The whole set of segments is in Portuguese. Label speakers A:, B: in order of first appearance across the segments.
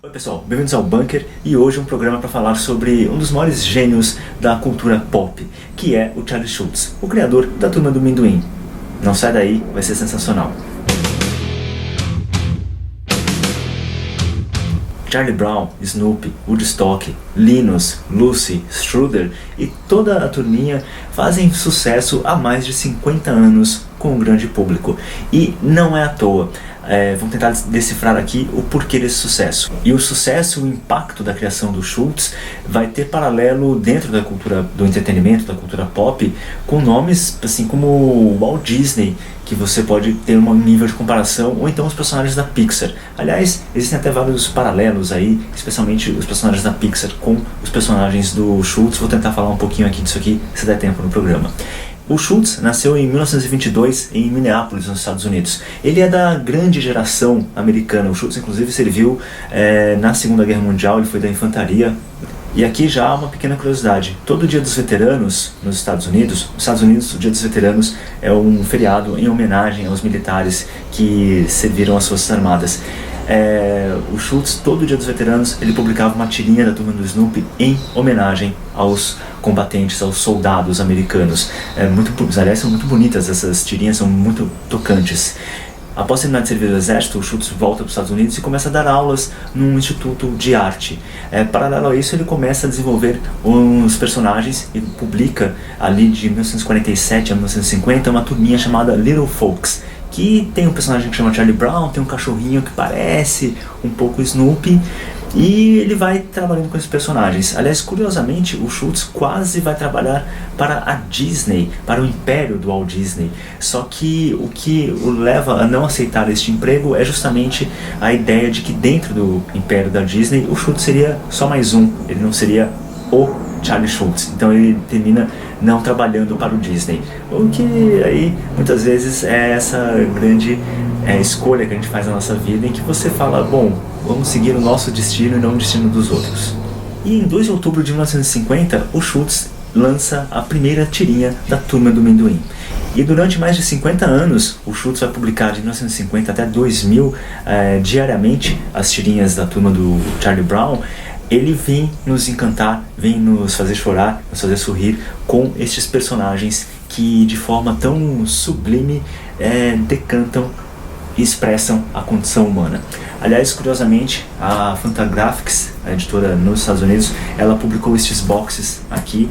A: Oi pessoal, bem-vindos ao Bunker e hoje um programa para falar sobre um dos maiores gênios da cultura pop, que é o Charlie Schultz, o criador da Turma do Amendoim. Não sai daí, vai ser sensacional. Charlie Brown, Snoopy, Woodstock, Linus, Lucy, Schroeder e toda a turminha fazem sucesso há mais de 50 anos com um grande público. E não é à toa. Vamos tentar decifrar aqui o porquê desse sucesso. E o sucesso, o impacto da criação do Schultz vai ter paralelo dentro da cultura do entretenimento, da cultura pop, com nomes assim como Walt Disney, que você pode ter um nível de comparação, ou então os personagens da Pixar. Aliás, existem até vários paralelos aí, especialmente os personagens da Pixar com os personagens do Schultz. Vou tentar falar um pouquinho aqui disso aqui, se der tempo no programa. O Schultz nasceu em 1922 em Minneapolis, nos Estados Unidos. Ele é da grande geração americana. O Schultz, inclusive, serviu na Segunda Guerra Mundial, ele foi da infantaria. E aqui já há uma pequena curiosidade. Todo Dia dos Veteranos nos Estados Unidos, o Dia dos Veteranos é um feriado em homenagem aos militares que serviram as Forças Armadas. O Schultz, todo Dia dos Veteranos, ele publicava uma tirinha da Turma do Snoopy em homenagem aos combatentes, aos soldados americanos. Aliás, são muito bonitas essas tirinhas, são muito tocantes. Após terminar de servir no exército, o Schultz volta para os Estados Unidos e começa a dar aulas num instituto de arte. Paralelo a isso, ele começa a desenvolver uns personagens e publica ali de 1947 a 1950 uma turminha chamada Little Folks, que tem um personagem que chama Charlie Brown, tem um cachorrinho que parece um pouco Snoopy, e ele vai trabalhando com esses personagens. Aliás, curiosamente, o Schultz quase vai trabalhar para a Disney, para o império do Walt Disney. Só que o que o leva a não aceitar este emprego é justamente a ideia de que dentro do império da Disney, o Schultz seria só mais um, ele não seria o Charlie Schultz. Então ele termina não trabalhando para o Disney. O que aí muitas vezes é essa grande escolha que a gente faz na nossa vida, em que você fala, bom, vamos seguir o nosso destino e não o destino dos outros. E em 2 de outubro de 1950, o Schultz lança a primeira tirinha da Turma do Amendoim. E durante mais de 50 anos, o Schultz vai publicar de 1950 até 2000 diariamente as tirinhas da Turma do Charlie Brown. Ele vem nos encantar, vem nos fazer chorar, nos fazer sorrir com estes personagens que de forma tão sublime decantam e expressam a condição humana. Aliás, curiosamente, a Fantagraphics, a editora nos Estados Unidos, ela publicou estes boxes aqui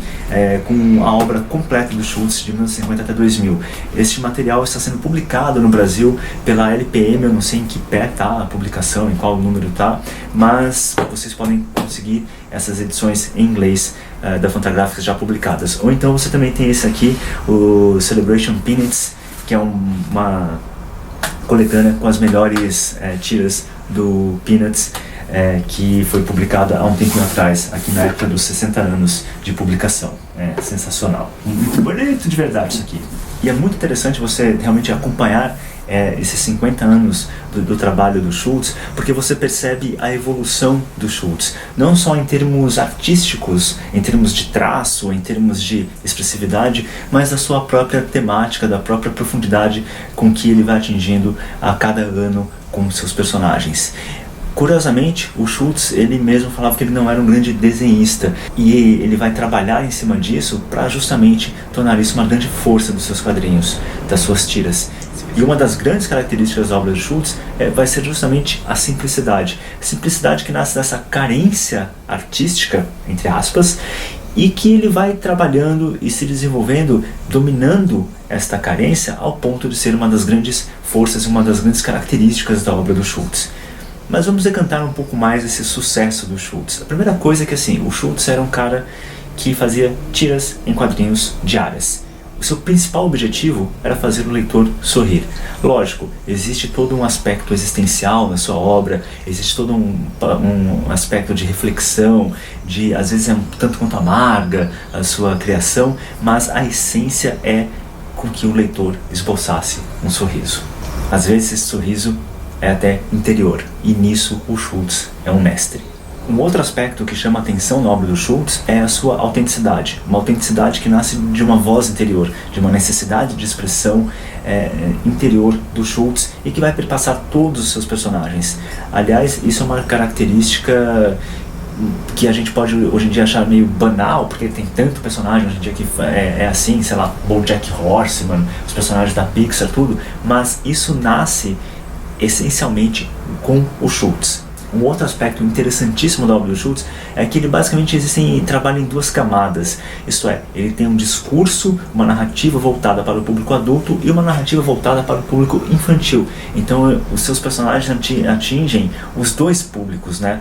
A: com a obra completa do Schultz de 1950 até 2000. Este material está sendo publicado no Brasil pela LPM, eu não sei em que pé está a publicação, em qual número está, mas vocês podem conseguir essas edições em inglês da Fantagraphics já publicadas. Ou então você também tem esse aqui, o Celebration Peanuts, que é uma coletânea com as melhores tiras do Peanuts, que foi publicada há um tempinho atrás, aqui na época dos 60 anos de publicação. Sensacional, muito bonito de verdade isso aqui. E é muito interessante você realmente acompanhar esses 50 anos do trabalho do Schultz, porque você percebe a evolução do Schultz, não só em termos artísticos, em termos de traço, em termos de expressividade, mas da sua própria temática, da própria profundidade com que ele vai atingindo a cada ano com seus personagens. Curiosamente, o Schultz, ele mesmo falava que ele não era um grande desenhista, e ele vai trabalhar em cima disso para justamente tornar isso uma grande força dos seus quadrinhos, das suas tiras. E uma das grandes características da obra do Schultz vai ser justamente a simplicidade. Simplicidade que nasce dessa carência artística, entre aspas, e que ele vai trabalhando e se desenvolvendo, dominando esta carência ao ponto de ser uma das grandes forças, uma das grandes características da obra do Schultz. Mas vamos decantar um pouco mais esse sucesso do Schultz. A primeira coisa é que assim, o Schultz era um cara que fazia tiras em quadrinhos diárias. O seu principal objetivo era fazer o leitor sorrir. Lógico, existe todo um aspecto existencial na sua obra, existe todo um aspecto de reflexão, às vezes é um tanto quanto amarga a sua criação, mas a essência é com que o leitor esboçasse um sorriso. Às vezes esse sorriso é até interior, e nisso o Schultz é um mestre. Um outro aspecto que chama a atenção na obra do Schultz é a sua autenticidade. Uma autenticidade que nasce de uma voz interior, de uma necessidade de expressão interior do Schultz e que vai perpassar todos os seus personagens. Aliás, isso é uma característica que a gente pode hoje em dia achar meio banal, porque tem tanto personagem hoje em dia que é assim, sei lá, BoJack Horseman, os personagens da Pixar, tudo, mas isso nasce essencialmente com o Schultz. Um outro aspecto interessantíssimo da obra do Schultz é que ele basicamente trabalha em duas camadas. Isto é, ele tem um discurso, uma narrativa voltada para o público adulto e uma narrativa voltada para o público infantil. Então os seus personagens atingem os dois públicos, né?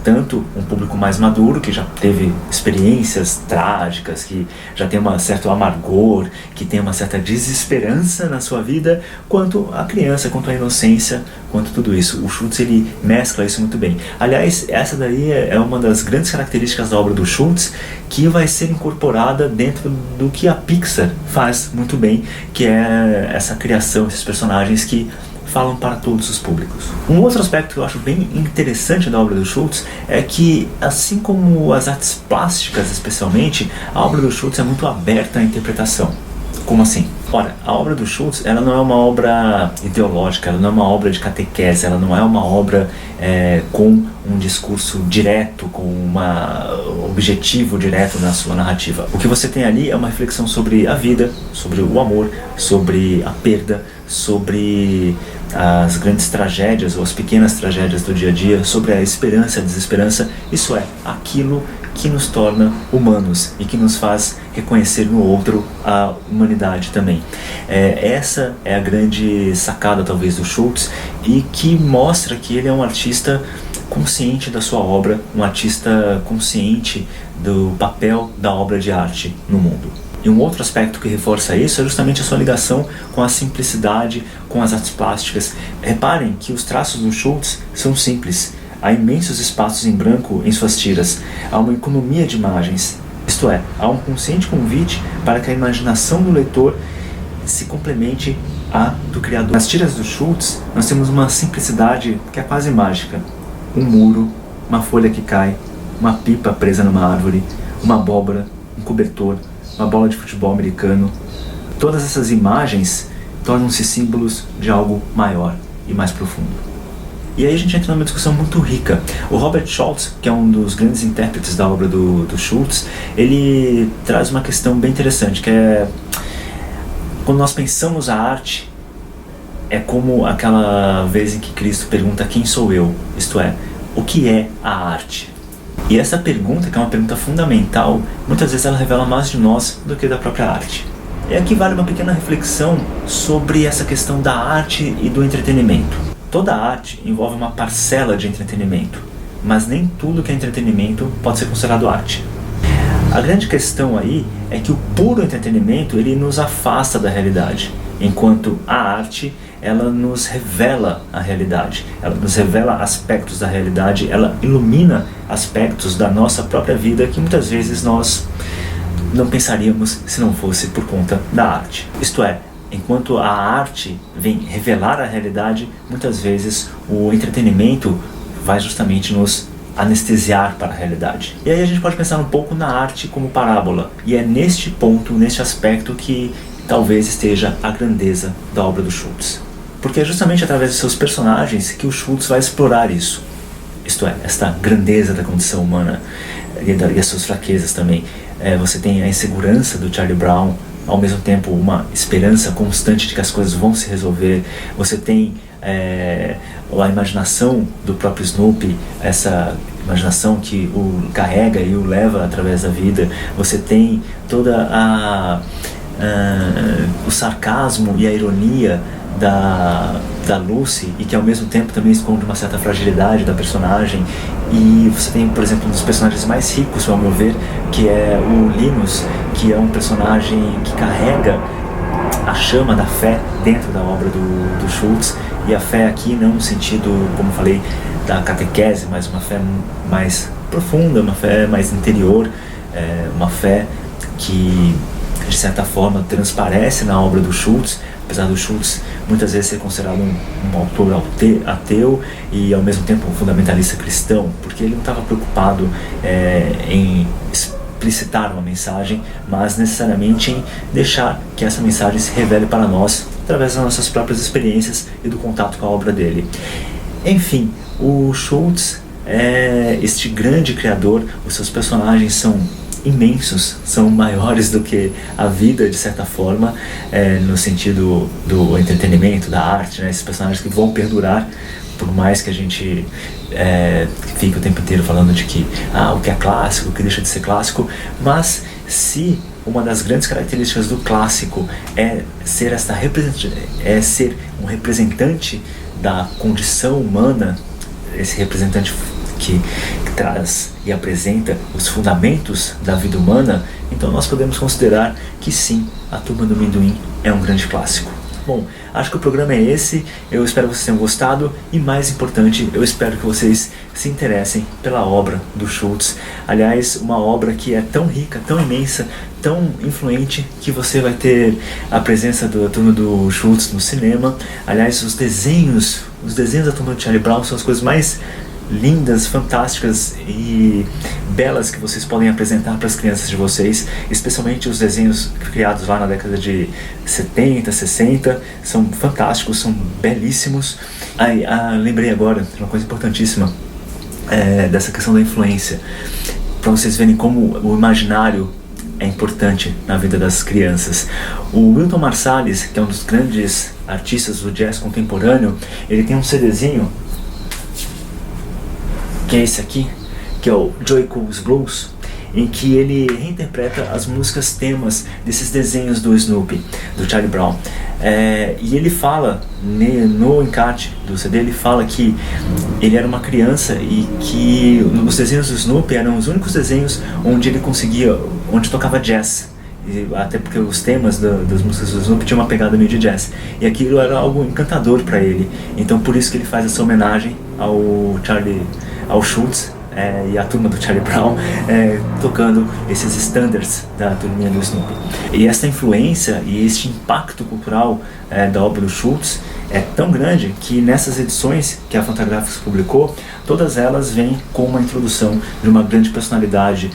A: Tanto um público mais maduro, que já teve experiências trágicas, que já tem um certo amargor, que tem uma certa desesperança na sua vida, quanto a criança, quanto a inocência, quanto tudo isso. O Schultz, ele mescla isso muito bem. Aliás, essa daí é uma das grandes características da obra do Schultz, que vai ser incorporada dentro do que a Pixar faz muito bem, que é essa criação, esses personagens que falam para todos os públicos. Um outro aspecto que eu acho bem interessante da obra do Schultz é que, assim como as artes plásticas especialmente, a obra do Schultz é muito aberta à interpretação. Como assim? Ora, a obra do Schultz, ela não é uma obra ideológica, ela não é uma obra de catequese, ela não é uma obra com um discurso direto, com um objetivo direto na sua narrativa. O que você tem ali é uma reflexão sobre a vida, sobre o amor, sobre a perda, sobre as grandes tragédias ou as pequenas tragédias do dia a dia, sobre a esperança, a desesperança. Isso é aquilo que nos torna humanos e que nos faz reconhecer no outro a humanidade também. Essa é a grande sacada, talvez, do Schultz, e que mostra que ele é um artista consciente da sua obra, um artista consciente do papel da obra de arte no mundo. E um outro aspecto que reforça isso é justamente a sua ligação com a simplicidade, com as artes plásticas. Reparem que os traços do Schultz são simples. Há imensos espaços em branco em suas tiras. Há uma economia de imagens. Isto é, há um consciente convite para que a imaginação do leitor se complemente à do criador. Nas tiras do Schultz, nós temos uma simplicidade que é quase mágica. Um muro, uma folha que cai, uma pipa presa numa árvore, uma abóbora, um cobertor, uma bola de futebol americano. Todas essas imagens tornam-se símbolos de algo maior e mais profundo. E aí a gente entra numa discussão muito rica. O Robert Schultz, que é um dos grandes intérpretes da obra do Schultz, ele traz uma questão bem interessante, que é quando nós pensamos a arte, é como aquela vez em que Cristo pergunta: quem sou eu? Isto é, o que é a arte? E essa pergunta, que é uma pergunta fundamental, muitas vezes ela revela mais de nós do que da própria arte. E aqui vale uma pequena reflexão sobre essa questão da arte e do entretenimento. Toda arte envolve uma parcela de entretenimento, mas nem tudo que é entretenimento pode ser considerado arte. A grande questão aí é que o puro entretenimento, ele nos afasta da realidade, enquanto a arte, ela nos revela a realidade, ela nos revela aspectos da realidade, ela ilumina aspectos da nossa própria vida que muitas vezes nós não pensaríamos se não fosse por conta da arte. Isto é, enquanto a arte vem revelar a realidade, muitas vezes o entretenimento vai justamente nos anestesiar para a realidade. E aí a gente pode pensar um pouco na arte como parábola, e é neste ponto, neste aspecto, que talvez esteja a grandeza da obra do Schultz. Porque é justamente através de seus personagens que o Schultz vai explorar isso. Isto é, esta grandeza da condição humana e as suas fraquezas também. Você tem a insegurança do Charlie Brown, ao mesmo tempo uma esperança constante de que as coisas vão se resolver. Você tem a imaginação do próprio Snoopy, essa imaginação que o carrega e o leva através da vida. Você tem toda o sarcasmo e a ironia da Lucy, e que ao mesmo tempo também esconde uma certa fragilidade da personagem. E você tem, por exemplo, um dos personagens mais ricos, ao meu ver, que é o Linus, que é um personagem que carrega a chama da fé dentro da obra do Schultz. E a fé aqui não no sentido, como falei, da catequese, mas uma fé mais profunda, uma fé mais interior, uma fé que de certa forma transparece na obra do Schultz, apesar do Schultz muitas vezes ser considerado um autor ateu e ao mesmo tempo um fundamentalista cristão, porque ele não estava preocupado em explicitar uma mensagem, mas necessariamente em deixar que essa mensagem se revele para nós através das nossas próprias experiências e do contato com a obra dele. Enfim, o Schultz é este grande criador, os seus personagens são imensos, são maiores do que a vida, de certa forma, no sentido do entretenimento, da arte, né? Esses personagens que vão perdurar, por mais que a gente fique o tempo inteiro falando de que o que é clássico, o que deixa de ser clássico, mas se uma das grandes características do clássico é ser ser um representante da condição humana, esse representante que traz e apresenta os fundamentos da vida humana, então nós podemos considerar que sim, A Turma do Amendoim é um grande clássico. Bom, acho que o programa é esse, eu espero que vocês tenham gostado e, mais importante, eu espero que vocês se interessem pela obra do Schultz. Aliás, uma obra que é tão rica, tão imensa, tão influente, que você vai ter a presença da Turma do Schultz no cinema. Aliás, os desenhos da Turma do Charlie Brown são as coisas mais lindas, fantásticas e belas que vocês podem apresentar para as crianças de vocês, especialmente os desenhos criados lá na década de 70, 60, são fantásticos, são belíssimos. Lembrei agora de uma coisa importantíssima, dessa questão da influência, para vocês verem como o imaginário é importante na vida das crianças. O Wynton Marsalis, que é um dos grandes artistas do jazz contemporâneo, ele tem um CDzinho que é esse aqui, que é o Joey Cool's Blues, em que ele reinterpreta as músicas temas desses desenhos do Snoopy, do Charlie Brown. E ele fala, no encarte do CD, ele fala que ele era uma criança e que os desenhos do Snoopy eram os únicos desenhos onde tocava jazz. Até porque os temas das músicas do Snoopy tinham uma pegada meio de jazz. E aquilo era algo encantador para ele. Então por isso que ele faz essa homenagem ao Schultz e a turma do Charlie Brown tocando esses standards da turminha do Snoopy. E essa influência e este impacto cultural da obra do Schultz é tão grande que nessas edições que a Fantagraphics publicou, todas elas vêm com uma introdução de uma grande personalidade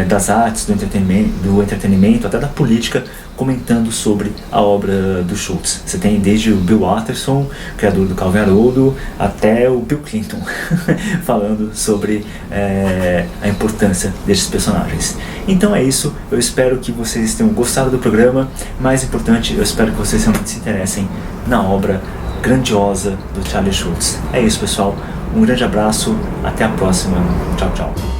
A: das artes, do entretenimento, até da política, comentando sobre a obra do Schultz. Você tem desde o Bill Watterson, criador do Calvin Haroldo, até o Bill Clinton, falando sobre a importância desses personagens. Então é isso, eu espero que vocês tenham gostado do programa. Mais importante, eu espero que vocês realmente se interessem na obra grandiosa do Charlie Schultz. É isso, pessoal, um grande abraço, até a próxima, tchau, tchau.